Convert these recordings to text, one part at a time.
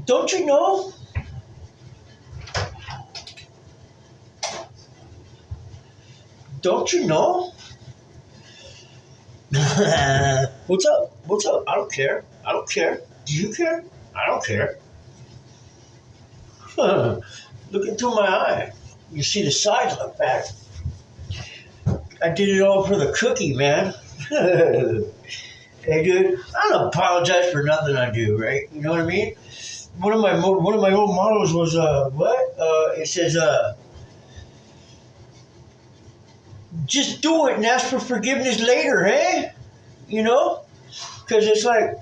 Don't you know? Don't you know? What's up? What's up? I don't care. I don't care. Do you care? I don't care. Look into my eye. You see the size of the back. I did it all for the cookie, man. Hey, dude, I don't apologize for nothing I do, right? You know what I mean? One of my old models was what? It says just do it and ask for forgiveness later, hey? You know? Because it's like,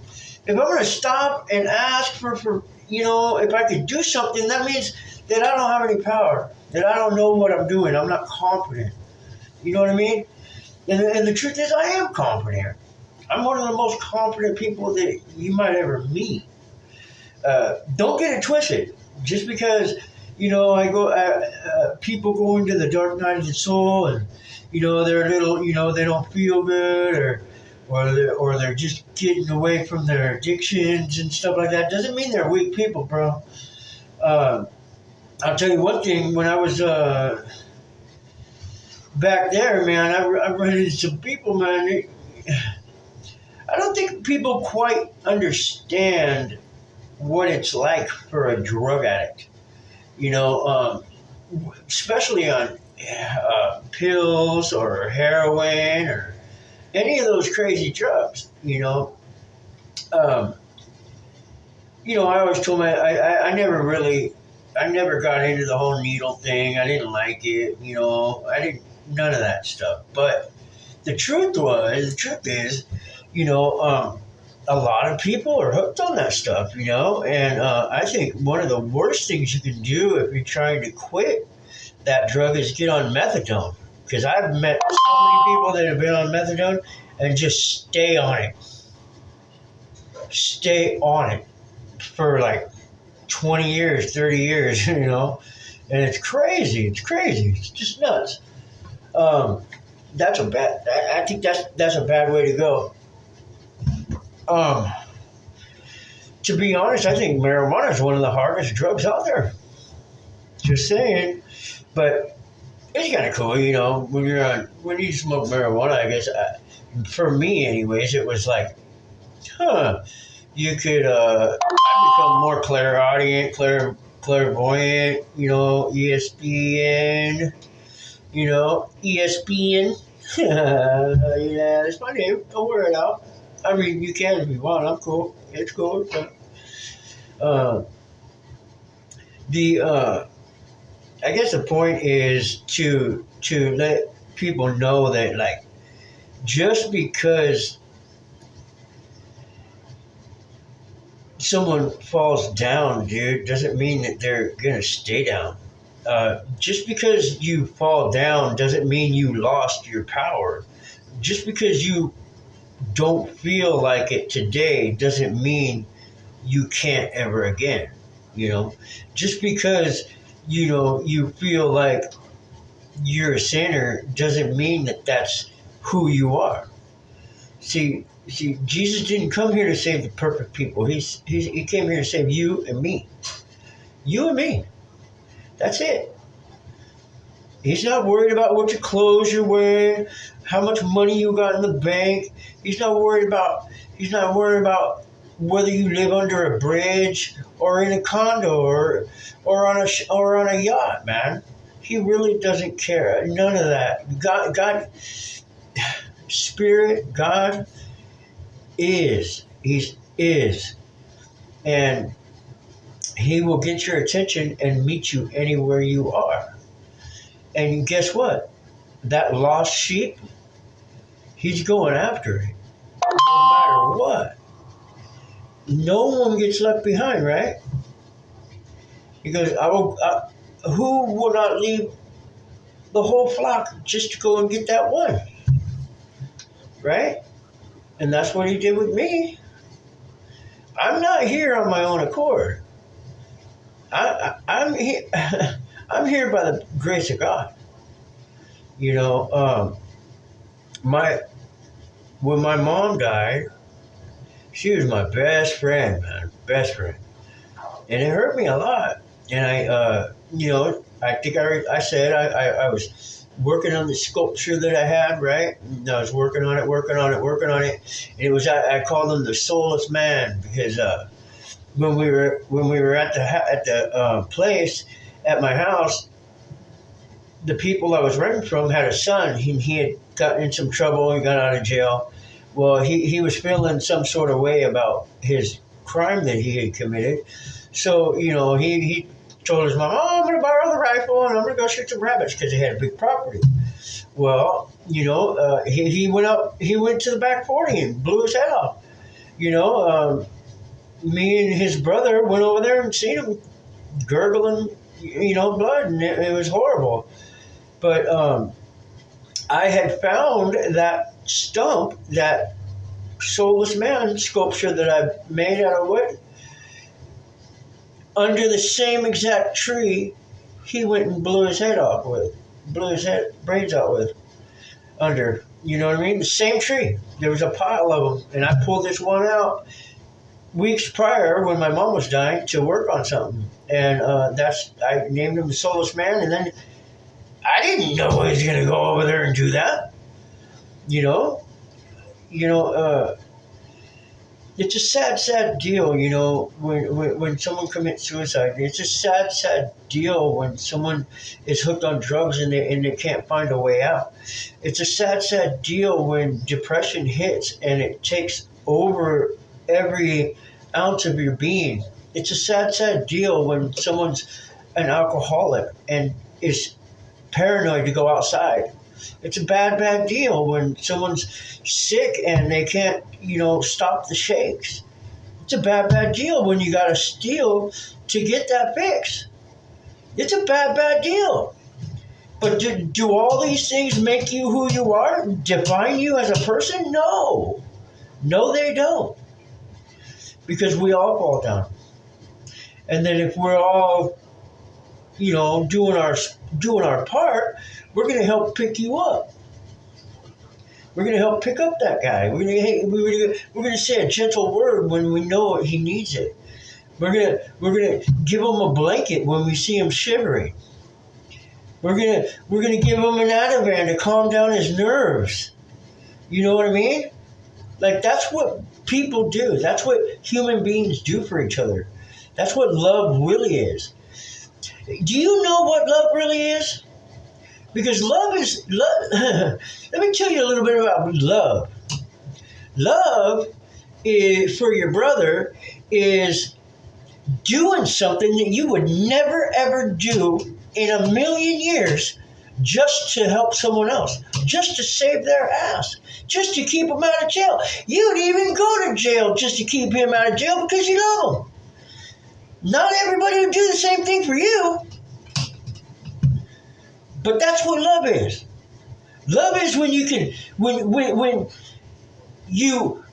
if I'm going to stop and ask for, if I could do something, that means that I don't have any power, that I don't know what I'm doing. I'm not confident. You know what I mean? And the truth is, I am confident. I'm one of the most confident people that you might ever meet. Don't get it twisted. Just because, people go into the dark night of the soul and, they're a little, they don't feel good or they're just getting away from their addictions and stuff like that. Doesn't mean they're weak people, bro. I'll tell you one thing. When I was back there, man, I run into some people, man. I don't think people quite understand what it's like for a drug addict. Especially on pills or heroin or any of those crazy drugs. Um, I always told I never got into the whole needle thing. I didn't like it. I didn't none of that stuff. But the truth is, a lot of people are hooked on that stuff, and I think one of the worst things you can do if you're trying to quit that drug is get on methadone. Because I've met so many people that have been on methadone and just stay on it for like 20 years, 30 years, and it's crazy. It's crazy. It's just nuts. Um, I think that's a bad way to go. Um, to be honest, I think marijuana is one of the hardest drugs out there. Just saying. But it's kind of cool, when you smoke marijuana. I guess for me, anyways, it was like, huh, you could I become more clairaudient, clairvoyant, ESPN, ESPN. Yeah, that's my name. Don't wear it out. I mean, you can if you want. I'm cool. It's cool. But, uh, the I guess the point is to let people know that, like, just because someone falls down, dude, doesn't mean that they're gonna stay down. Just because you fall down doesn't mean you lost your power. Just because you don't feel like it today doesn't mean you can't ever again. You know, just because you feel like you're a sinner doesn't mean that that's who you are. See, Jesus didn't come here to save the perfect people. He came here to save you and me. You and me. That's it. He's not worried about what your clothes you're wearing, how much money you got in the bank. He's not worried about whether you live under a bridge or in a condo or on a yacht, man. He really doesn't care. None of that. God, Spirit, God is. He is. And he will get your attention and meet you anywhere you are. And guess what? That lost sheep, he's going after it. No matter what. No one gets left behind, right? He goes, who will not leave the whole flock just to go and get that one? Right? And that's what he did with me. I'm not here on my own accord. I'm here. I'm here by the grace of God. You know, my when my mom died, she was my best friend, man, best friend. and it hurt me a lot. And I think I said I was working on the sculpture that I had, right? And I was working on it, and it was I called him the soulless man because when we were at the place at my house, the people I was renting from had a son. He had gotten in some trouble. He got out of jail. Well, he was feeling some sort of way about his crime that he had committed. So, he told his mom, "Oh, I'm going to borrow the rifle and I'm going to go shoot some rabbits," because they had a big property. Well, he went up, he went to the back 40 and blew his head off. Me and his brother went over there and seen him gurgling, blood, and it was horrible. But I had found that stump, that soulless man sculpture that I made out of wood, under the same exact tree he went and blew his brains out with, under. You know what I mean? The same tree. There was a pile of them, and I pulled this one out weeks prior when my mom was dying to work on something. And I named him the soulless man, and then I didn't know he was going to go over there and do that. It's a sad deal, when someone commits suicide. It's a sad deal when someone is hooked on drugs and they can't find a way out. It's a sad deal when depression hits and it takes over every ounce of your being. It's a sad deal when someone's an alcoholic and is paranoid to go outside. It's a bad deal when someone's sick and they can't, stop the shakes. It's a bad deal when you got to steal to get that fix. It's a bad deal. But do all these things make you who you are? Define you as a person? No. No, they don't. Because we all fall down. And then if we're all, doing our part, we're going to help pick you up. We're going to help pick up that guy. We're going to say a gentle word when we know he needs it. We're going to give him a blanket when we see him shivering. We're going to give him an Ativan to calm down his nerves. You know what I mean? Like, that's what people do. That's what human beings do for each other. That's what love really is. Do you know what love really is? Because love is love. Let me tell you a little bit about love. Love is, for your brother, is doing something that you would never ever do in a million years just to help someone else, just to save their ass, just to keep them out of jail. You'd even go to jail just to keep him out of jail because you love him. Not everybody would do the same thing for you. But that's what love is. Love is when you can, when you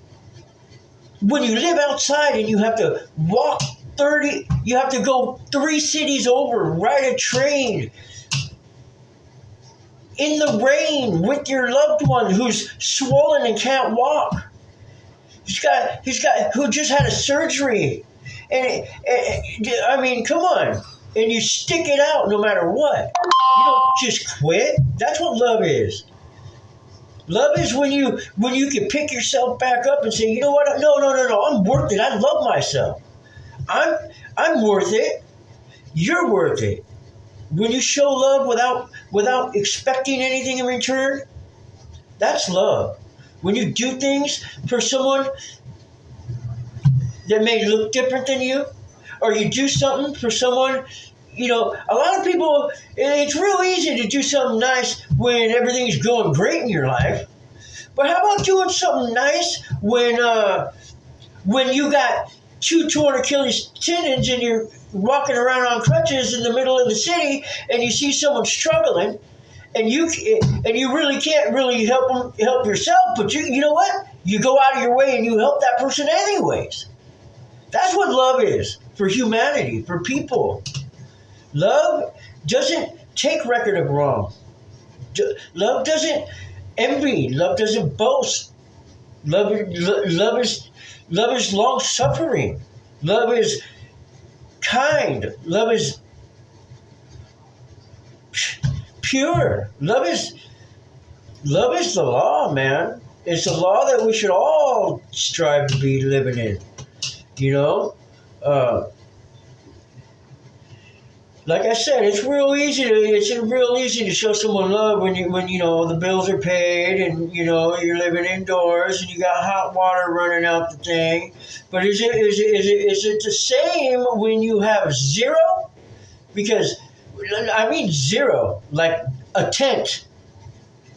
live outside and you have to walk you have to go 3 cities over, ride a train in the rain with your loved one who's swollen and can't walk. Who just had a surgery. I mean, come on. And you stick it out no matter what. You don't just quit. That's what love is. Love is when you can pick yourself back up and say, you know what? No. I'm worth it. I love myself. I'm worth it. You're worth it. When you show love without expecting anything in return, that's love. When you do things for someone that may look different than you, or you do something for someone, a lot of people, it's real easy to do something nice when everything's going great in your life. But how about doing something nice when you got 2 torn Achilles tendons and you're walking around on crutches in the middle of the city and you see someone struggling and you really can't really help yourself, but you know what? You go out of your way and you help that person anyways. That's what love is for humanity, for people. Love doesn't take record of wrong. Love doesn't envy. Love doesn't boast. Love is long suffering. Love is kind. Love is pure. Love is the law, man. It's a law that we should all strive to be living in. You know, uh, like I said, it's real easy to show someone love when you know the bills are paid and you know you're living indoors and you got hot water running out the thing. But is it the same when you have zero? Because I mean zero, like a tent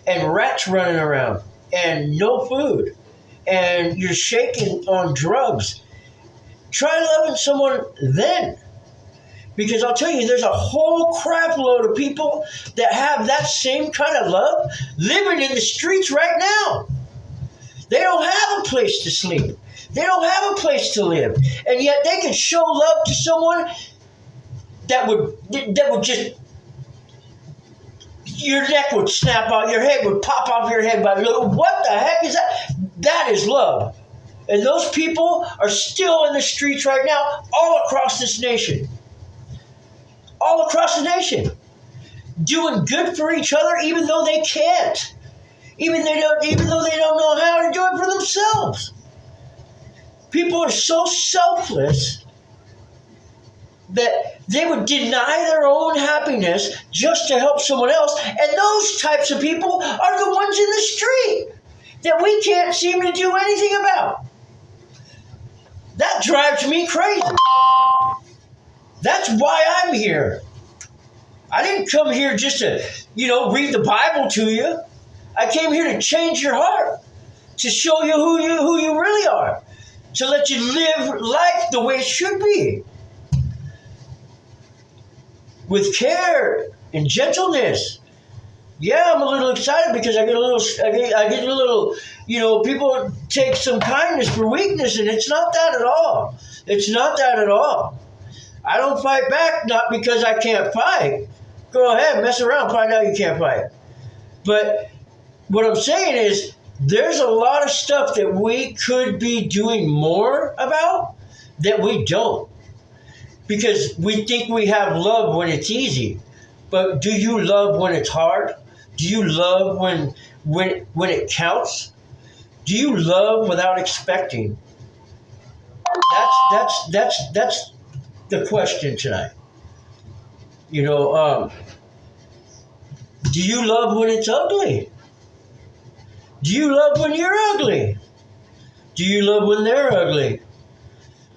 and rats running around and no food and you're shaking on drugs. Try loving someone then. Because I'll tell you, there's a whole crap load of people that have that same kind of love living in the streets right now. They don't have a place to sleep. They don't have a place to live. And yet they can show love to someone that would just, your neck would snap out, your head would pop off your head. What the heck is that? That is love. And those people are still in the streets right now, all across this nation. All across the nation. Doing good for each other even though they can't. Even though they don't know how to do it for themselves. People are so selfless that they would deny their own happiness just to help someone else. And those types of people are the ones in the street that we can't seem to do anything about. That drives me crazy. That's why I'm here. I didn't come here just to, read the Bible to you. I came here to change your heart, to show you who you really are, to let you live life the way it should be, with care and gentleness. Yeah, I'm a little excited because I get a little, people take some kindness for weakness, and it's not that at all. It's not that at all. I don't fight back, not because I can't fight. Go ahead, mess around, find out you can't fight. But what I'm saying is, there's a lot of stuff that we could be doing more about that we don't. Because we think we have love when it's easy. But do you love when it's hard? Do you love when it counts? Do you love without expecting? That's the question tonight. Do you love when it's ugly? Do you love when you're ugly? Do you love when they're ugly?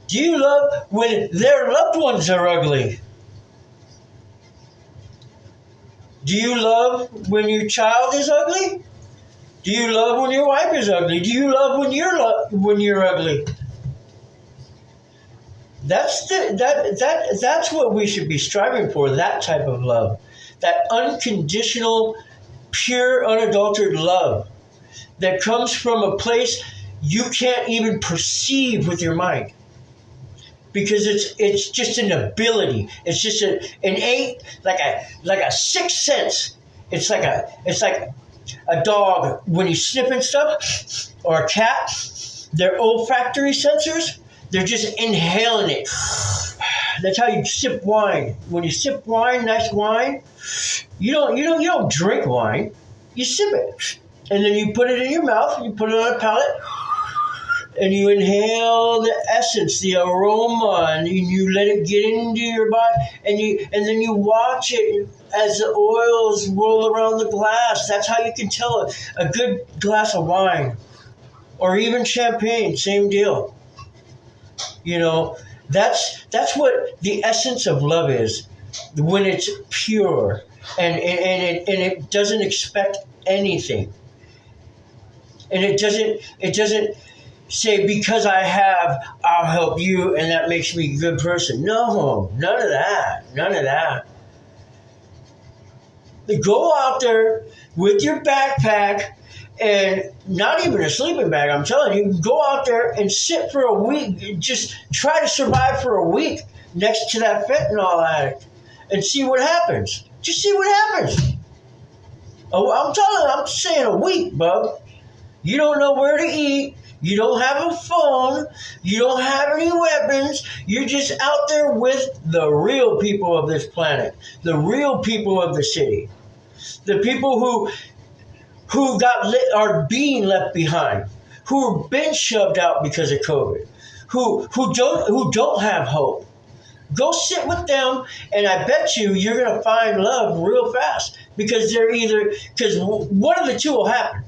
Do you love when their loved ones are ugly? Do you love when your child is ugly? Do you love when your wife is ugly? Do you love when you're ugly? That's what we should be striving for, that type of love. That unconditional, pure, unadulterated love that comes from a place you can't even perceive with your mind. Because it's just an ability. It's just an innate, like a sixth sense. It's like a dog when he's sniffing stuff, or a cat. Their olfactory sensors, they're just inhaling it. That's how you sip wine. When you sip wine, nice wine, you don't drink wine. You sip it, and then you put it in your mouth. You put it on a palate. And you inhale the essence, the aroma, and you let it get into your body, and then you watch it as the oils roll around the glass. That's how you can tell a good glass of wine, or even champagne. Same deal. That's what the essence of love is, when it's pure and it doesn't expect anything, and it doesn't say, because I have, I'll help you, and that makes me a good person. No, none of that. Go out there with your backpack, and not even a sleeping bag, I'm telling you, go out there and sit for a week. Just try to survive for a week next to that fentanyl addict and see what happens. Just see what happens. Oh, I'm saying a week, bub. You don't know where to eat. You don't have a phone. You don't have any weapons. You're just out there with the real people of this planet, the real people of the city, the people who are being left behind, who have been shoved out because of COVID, who don't have hope. Go sit with them, and I bet you're going to find love real fast, because because one of the two will happen.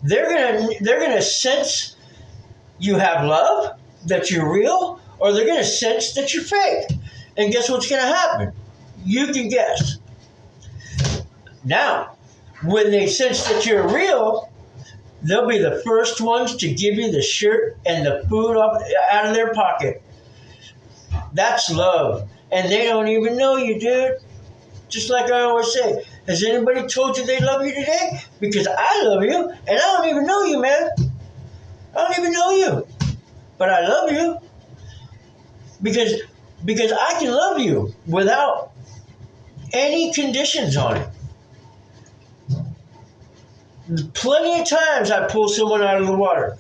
They're gonna sense you have love, that you're real, or they're gonna sense that you're fake. And guess what's gonna happen? You can guess. Now, when they sense that you're real, they'll be the first ones to give you the shirt and the food out of their pocket. That's love. And they don't even know you, dude. Just like I always say, has anybody told you they love you today? Because I love you, and I don't even know you, man. I don't even know you. But I love you. Because I can love you without any conditions on it. Plenty of times I pull someone out of the water.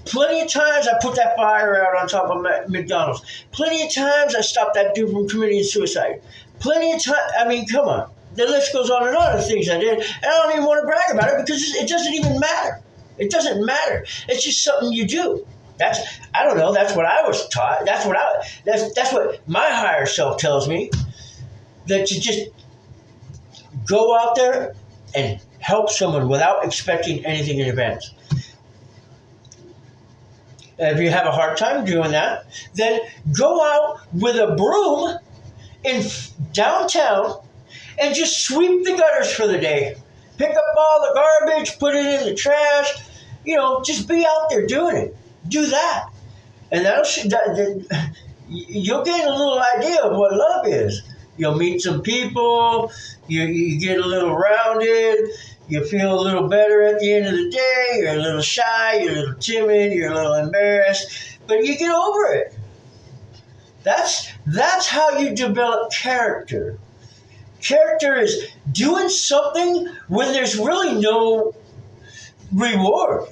Plenty of times I put that fire out on top of McDonald's. Plenty of times I stopped that dude from committing suicide. Plenty of times, I mean, come on. The list goes on and on of things I did. And I don't even want to brag about it, because it doesn't even matter. It doesn't matter. It's just something you do. I don't know, that's what I was taught. That's what my higher self tells me. That you just go out there and help someone without expecting anything in advance. If you have a hard time doing that, then go out with a broom in downtown and just sweep the gutters for the day. Pick up all the garbage, put it in the trash. Just be out there doing it. Do that. And you'll get a little idea of what love is. You'll meet some people. You get a little rounded. You feel a little better at the end of the day. You're a little shy. You're a little timid. You're a little embarrassed. But you get over it. That's how you develop character. Character is doing something when there's really no reward.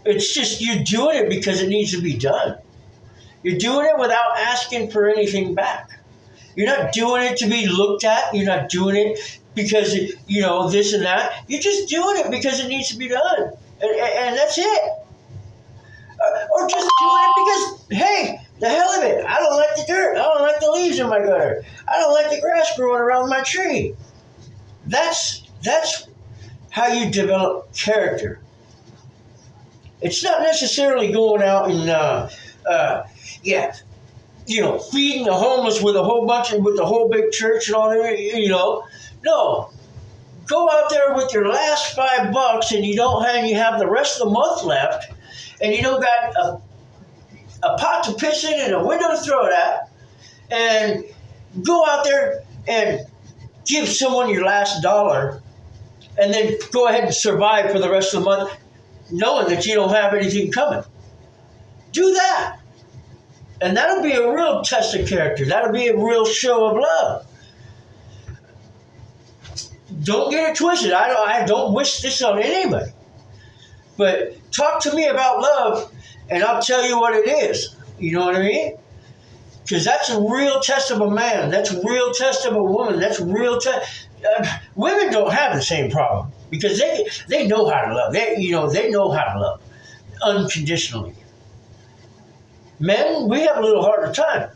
It's just you're doing it because it needs to be done. You're doing it without asking for anything back. You're not doing it to be looked at. You're not doing it because, this and that. You're just doing it because it needs to be done. And that's it. Or just doing it because, hey, the hell of it. I don't like the dirt. I don't like the leaves in my gutter. I don't like the grass growing around my tree. That's how you develop character. It's not necessarily going out and, feeding the homeless with the whole big church and all that, No. Go out there with your last $5 and you have the rest of the month left, and you don't got a pot to piss in and a window to throw it at, and go out there and give someone your last dollar, and then go ahead and survive for the rest of the month, knowing that you don't have anything coming. Do that. And that'll be a real test of character. That'll be a real show of love. Don't get it twisted. I don't wish this on anybody. But talk to me about love, and I'll tell you what it is. You know what I mean? Because that's a real test of a man. That's a real test of a woman. That's a real test. Women don't have the same problem, because they know how to love. They know how to love unconditionally. Men, we have a little harder time.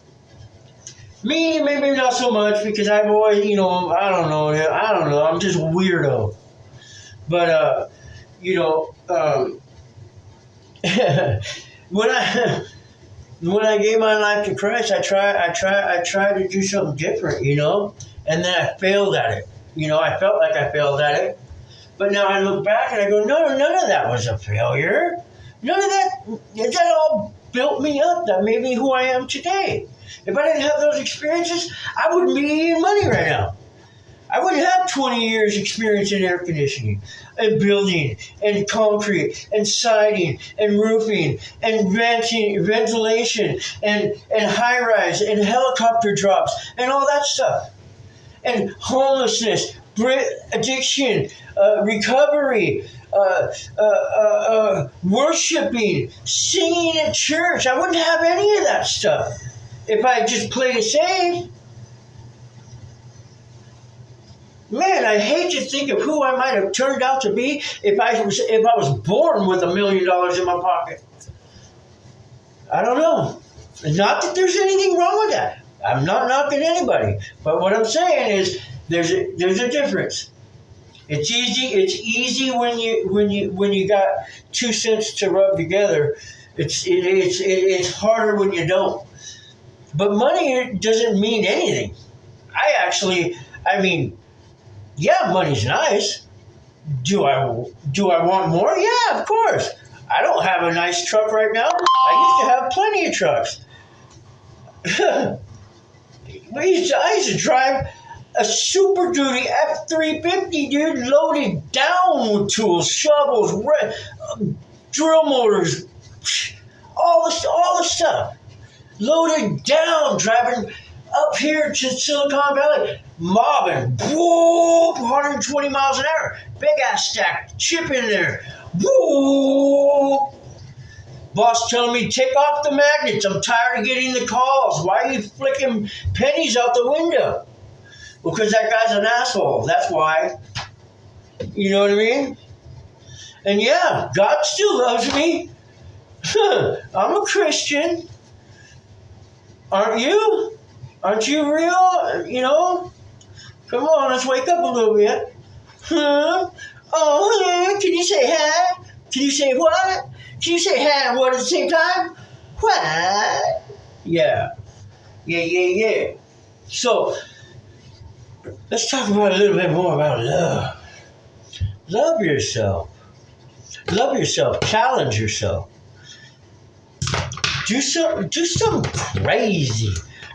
Me, maybe not so much, because I've always, I don't know. I'm just a weirdo. But, when I gave my life to Christ, I tried to do something different, and then I failed at it. I felt like I failed at it. But now I look back and I go, no, none of that was a failure. None of that all built me up. That made me who I am today. If I didn't have those experiences, I wouldn't be eating money right now. I wouldn't have 20 years experience in air conditioning and building and concrete and siding and roofing and ventilation and high-rise and helicopter drops and all that stuff. And homelessness, addiction, recovery, worshiping, singing at church. I wouldn't have any of that stuff if I just played it safe. Man, I hate to think of who I might have turned out to be if I was born with $1 million in my pocket. I don't know. Not that there's anything wrong with that. I'm not knocking anybody, but what I'm saying is there's a difference. It's easy when you got 2 cents to rub together. It's harder when you don't. But money doesn't mean anything. Yeah, money's nice. Do I want more? Yeah, of course. I don't have a nice truck right now. I used to have plenty of trucks. I used to drive a Super Duty F-350, dude, loaded down with tools, shovels, drill motors, all the stuff. Loaded down, driving up here to Silicon Valley, mobbing, whoop, 120 miles an hour, big ass stack, chip in there, whoop. Boss telling me, take off the magnets. I'm tired of getting the calls. Why are you flicking pennies out the window? Well, because that guy's an asshole. That's why. You know what I mean? And yeah, God still loves me. I'm a Christian. Aren't you? Aren't you real? You know? Come on, let's wake up a little bit. Huh? Oh, can you say hi? Can you say what? Can you say hi and what at the same time? What? Yeah. So, let's talk about a little bit more about love. Love yourself. Love yourself. Challenge yourself. Do something crazy.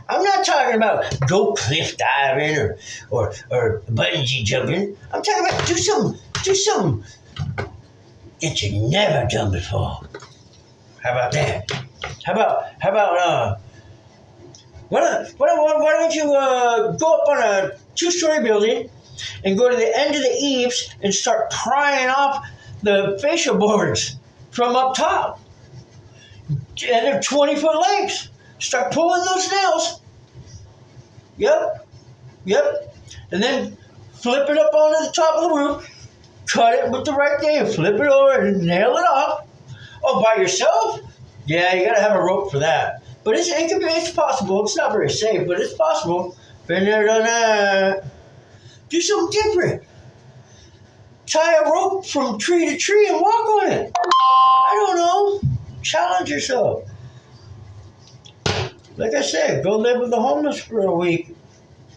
I'm not talking about go cliff diving or bungee jumping. I'm talking about do something that you never done before. How about that? How about why don't you go up on a 2-story building and go to the end of the eaves and start prying off the fascia boards from up top. And they're 20-foot lengths. Start pulling those nails. Yep. And then flip it up onto the top of the roof. Cut it with the right thing, flip it over, and nail it off. Oh, by yourself? Yeah, you gotta have a rope for that. But it's possible. It's not very safe, but it's possible. Been there, done that. Do something different. Tie a rope from tree to tree and walk on it. I don't know. Challenge yourself. Like I said, go live with the homeless for a week.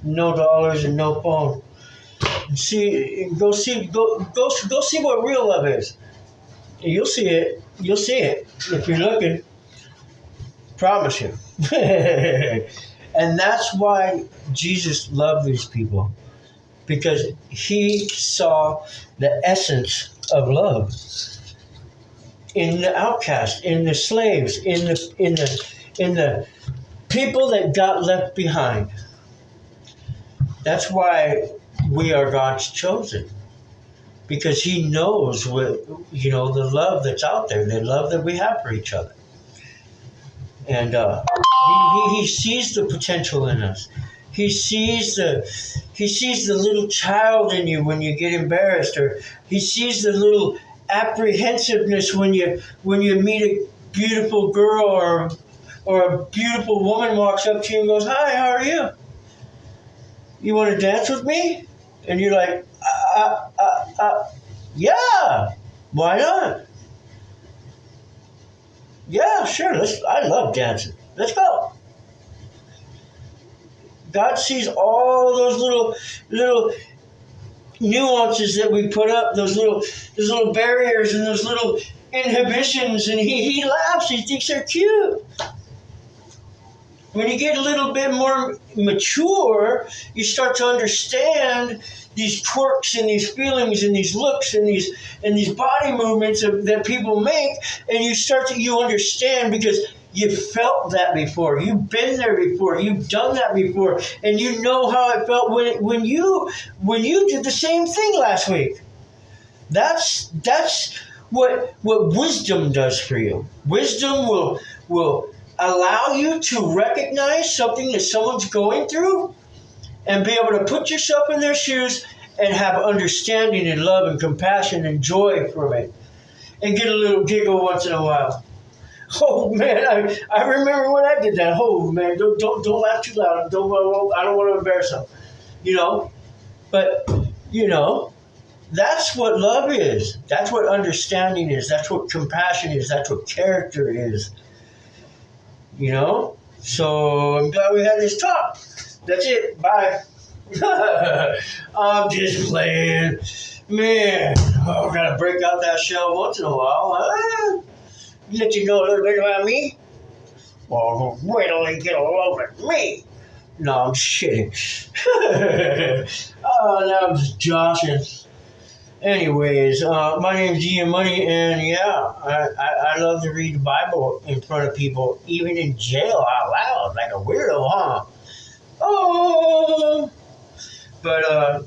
No dollars and no phone. Go see what real love is. You'll see it. You'll see it if you're looking. Promise you. And that's why Jesus loved these people, because he saw the essence of love in the outcast, in the slaves, in the people that got left behind. That's why we are God's chosen, because he knows the love that's out there, the love that we have for each other. And he sees the potential in us. He sees the little child in you when you get embarrassed, or he sees the little apprehensiveness when you meet a beautiful girl or a beautiful woman walks up to you and goes, "Hi, how are you? You want to dance with me?" And you're like, yeah, why not? Yeah, sure. I love dancing. Let's go. God sees all those little nuances that we put up, those little barriers and those little inhibitions, and he laughs. He thinks they're cute. When you get a little bit more mature, you start to understand these quirks and these feelings and these looks and these body movements that people make, and you understand because you felt that before. You've been there before. You've done that before, and you know how it felt when you did the same thing last week. That's what wisdom does for you. Wisdom will allow you to recognize something that someone's going through and be able to put yourself in their shoes and have understanding and love and compassion and joy from it and get a little giggle once in a while. Oh man, I remember when I did that. Oh man, don't laugh too loud. I don't want to embarrass them. You know, but you know that's what love is. That's what understanding is. That's what compassion is. That's what character is. You know. So I'm glad we had this talk. That's it. Bye. I'm just playing. Man, oh, gotta break out that shell once in a while. Huh? Let you know a little bit about me. Well, wait till you get a load of me. No, I'm just kidding. Oh, now I'm just joshing. Anyways, my name's Ian Money, and yeah, I love to read the Bible in front of people, even in jail out loud, like a weirdo, huh? Oh, but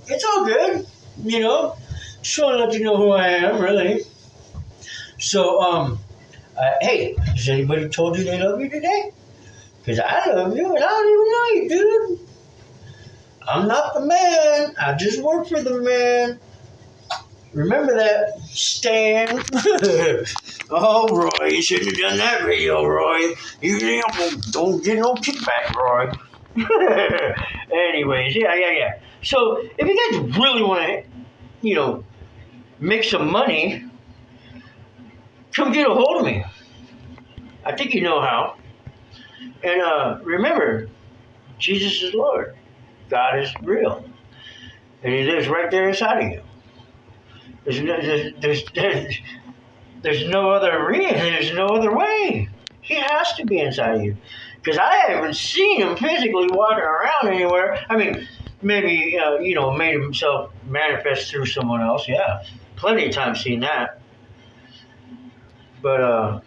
it's all good, you know. Just want to let you know who I am, really. So, hey, has anybody told you they love you today? Because I love you, and I don't even know you, dude. I'm not the man. I just work for the man. Remember that, Stan? Oh, Roy, you shouldn't have done that video, Roy. You don't get no kickback, Roy. Anyways, yeah. So, if you guys really want to, make some money, come get a hold of me. I think you know how. And remember, Jesus is Lord. God is real. And He lives right there inside of you. There's no other reason. There's no other way. He has to be inside of you. Because I haven't seen Him physically walking around anywhere. I mean, maybe, made Himself manifest through someone else. Yeah. Plenty of times seen that. But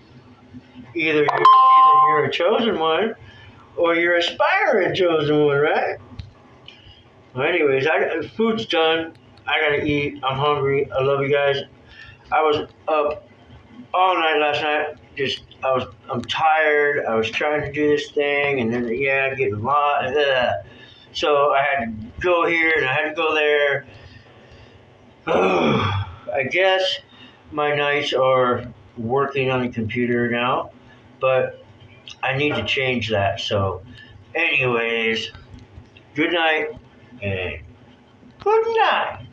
either you're a chosen one or you're aspiring chosen one, right? Well, anyways, food's done. I gotta eat. I'm hungry. I love you guys. I was up all night last night. I'm tired. I was trying to do this thing, and then getting lost. So I had to go here and I had to go there. I guess my nights are working on the computer now, but I need to change that. So, anyways, good night and good night.